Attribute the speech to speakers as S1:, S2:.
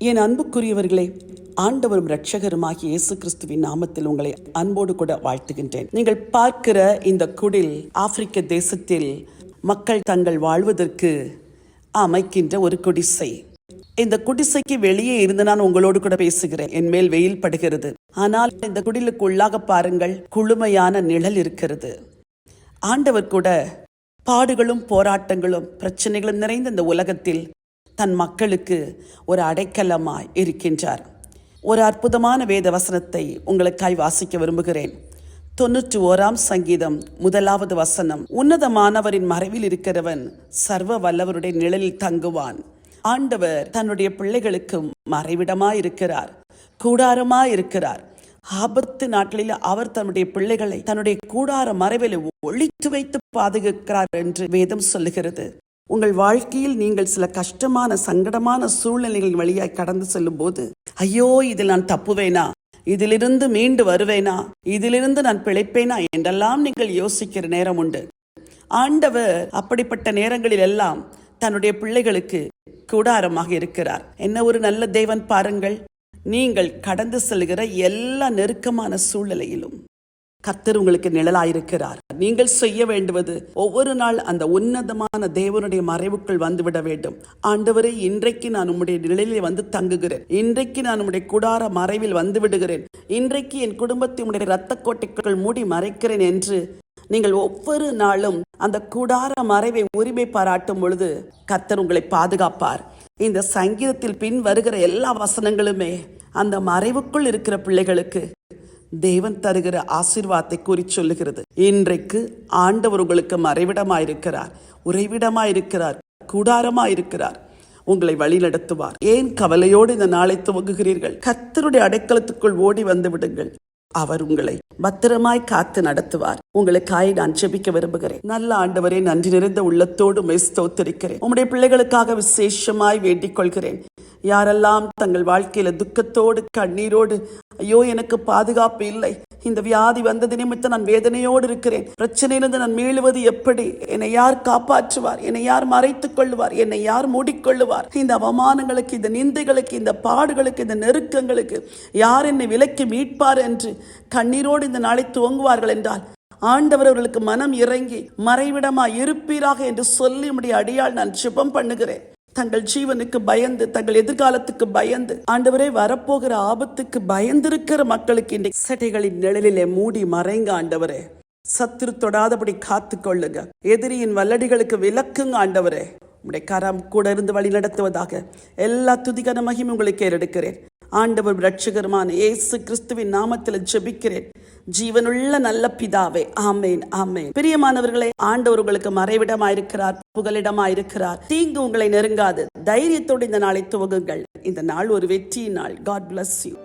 S1: என் அன்புக்குரியவர்களே, ஆண்டவரும் இரட்சகருமாகிய இயேசு கிறிஸ்துவின் நாமத்தில் உங்களை அன்போடு கூட வாழ்த்துகின்றேன். நீங்கள் பார்க்கிற இந்த குடில் ஆப்பிரிக்க தேசத்தில் மக்கள் தங்கள் வாழ்வதற்கு அமைக்கின்ற ஒரு குடிசை. இந்த குடிசைக்கு வெளியே இருந்து நான் உங்களோடு கூட பேசுகிறேன். என் மேல் வெயில் படுகிறது. ஆனால் இந்த குடிலுக்கு உள்ளாக பாருங்கள், குளுமையான நிழல் இருக்கிறது. ஆண்டவர் கூட பாடுகளும் போராட்டங்களும் பிரச்சனைகளும் நிறைந்த இந்த உலகத்தில் தன் மக்களுக்கு ஒரு அடைக்கலமாய் இருக்கின்றார். ஒரு அற்புதமான வேத வசனத்தை உங்களுக்காய் வாசிக்க விரும்புகிறேன். 91ஆம் சங்கீதம் 1வது வசனம். உன்னதமானவரின் மறைவில் இருக்கிறவன் சர்வ வல்லவருடைய நிழலில் தங்குவான். ஆண்டவர் தன்னுடைய பிள்ளைகளுக்கு மறைவிடமாயிருக்கிறார், கூடாரமாயிருக்கிறார். ஆபத்து நாட்களில் அவர் தன்னுடைய பிள்ளைகளை தன்னுடைய கூடார மறைவில் ஒளித்து வைத்து பாதுகாக்கிறார் என்று வேதம் சொல்லுகிறது. உங்கள் வாழ்க்கையில் நீங்கள் சில கஷ்டமான சங்கடமான சூழ்நிலைகள் வழியாய் கடந்து செல்லும் போது, ஐயோ இதில் நான் தப்புவேனா, இதிலிருந்து மீண்டு வருவேனா, இதிலிருந்து நான் பிழைப்பேனா என்றெல்லாம் நீங்கள் யோசிக்கிற நேரம் உண்டு. ஆண்டவர் அப்படிப்பட்ட நேரங்களில் எல்லாம் தன்னுடைய பிள்ளைகளுக்கு கூடாரமாக இருக்கிறார். என்ன ஒரு நல்ல தேவன் பாருங்கள். நீங்கள் கடந்து செல்கிற எல்லா நெருக்கமான சூழ்நிலையிலும் கர்த்தர் உங்களுக்கு நிழலாயிருக்கிறார். நீங்கள் செய்ய வேண்டுவது ஒவ்வொரு நாள் அந்த உன்னதமான தேவனுடைய மறைவுக்குள் வந்துவிட வேண்டும். ஆண்டவரே, இன்றைக்கு நான் உம்முடைய நிழலில் வந்து தங்குகிறேன். இன்றைக்கு நான் உம்முடைய கூடார மறைவில் வந்து விடுகிறேன். இன்றைக்கு என் குடும்பத்தை உம்முடைய இரத்த கோட்டைக்குள் மூடி மறைக்கிறேன் என்று நீங்கள் ஒவ்வொரு நாளும் அந்த கூடார மறைவை உரிமை பாராட்டும் பொழுது கர்த்தர் உங்களை பாதுகாப்பார். இந்த சங்கீதத்தில் பின் வருகிற எல்லா வசனங்களுமே அந்த மறைவுக்குள் இருக்கிற பிள்ளைகளுக்கு தேவன் தருகிற ஆசீர்வாதத்தை கூறி சொல்லுகிறது. இன்றைக்கு ஆண்டவர் உங்களுக்கு மறைவிடமாயிருக்கிறார், உறைவிடமாயிருக்கிறார், கூடாரமாயிருக்கிறார். உங்களை வழி நடத்துவார். ஏன் கவலையோடு இந்த நாளை துவங்குகிறீர்கள்? கர்த்தருடைய அடைக்கலத்துக்குள் ஓடி வந்து விடுங்கள். அவர் உங்களை பத்திரமாய் காத்து நடத்துவார். உங்களுக்காய் நான் ஜெபிக்க விரும்புகிறேன். நல்ல ஆண்டவரே, நன்றி நிறைந்த உள்ளத்தோடு உம்மை ஸ்தோத்திரிக்கிறேன். உம்முடைய பிள்ளைகளுக்காக விசேஷமாய் வேண்டிக் கொள்கிறேன். யாரெல்லாம் தங்கள் வாழ்க்கையில துக்கத்தோடு கண்ணீரோடு, ஐயோ எனக்கு பாதுகாப்பு இல்லை, இந்த வியாதி வந்தது நிமித்தம் நான் வேதனையோடு இருக்கிறேன், பிரச்சனையிலிருந்து நான் மீளுவது எப்படி, என்னை யார் காப்பாற்றுவார், என்னை யார் மறைத்துக் கொள்ளுவார், என்னை யார் மூடிக்கொள்ளுவார், இந்த அவமானங்களுக்கு, இந்த நிந்தைகளுக்கு, இந்த பாடுகளுக்கு, இந்த நெருக்கங்களுக்கு யார் என்னை விலக்கி மீட்பார் என்று கண்ணீரோடு இந்த நாளை துவங்குவார்கள் என்றால், ஆண்டவர் அவர்களுக்கு மனம் இறங்கி மறைவிடமா இருப்பீராக என்று சொல்லி உம்முடைய அடியால் நான் ஜெபம் பண்ணுகிறேன். தங்கள் ஜீவனுக்கு பயந்து, தங்கள் எதிர்காலத்துக்கு பயந்து, ஆண்டவரே வரப்போகிற ஆபத்துக்கு பயந்திருக்கிற மக்களுக்கு இந்த சட்டைகளின் நிழலிலே மூடி மறைங்க. ஆண்டவரே, சத்துரு தொடாதபடி காத்து கொள்ளுங்க. எதிரியின் வல்லடிகளுக்கு விலக்குங்க. ஆண்டவரே, உடைய கரம் கூட இருந்து வழி நடத்துவதாக. எல்லா துதிகன மகிமை உங்களுக்கு ஏறெடுக்கிறேன். ஆண்டவர் இரட்சகருமான இயேசு கிறிஸ்துவின் நாமத்தில் ஜெபிக்கிறேன், ஜீவனுள்ள நல்ல பிதாவே. ஆமேன், ஆமேன். பிரியமானவர்களே, ஆண்டவர் உங்களுக்கு மறைவிடமாயிருக்கிறார், புகலிடமாயிருக்கிறார். தீங்கு உங்களை நெருங்காது. தைரியத்தோடு இந்த நாளை துவங்குங்கள். இந்த நாள் ஒரு வெற்றி நாள். God bless you.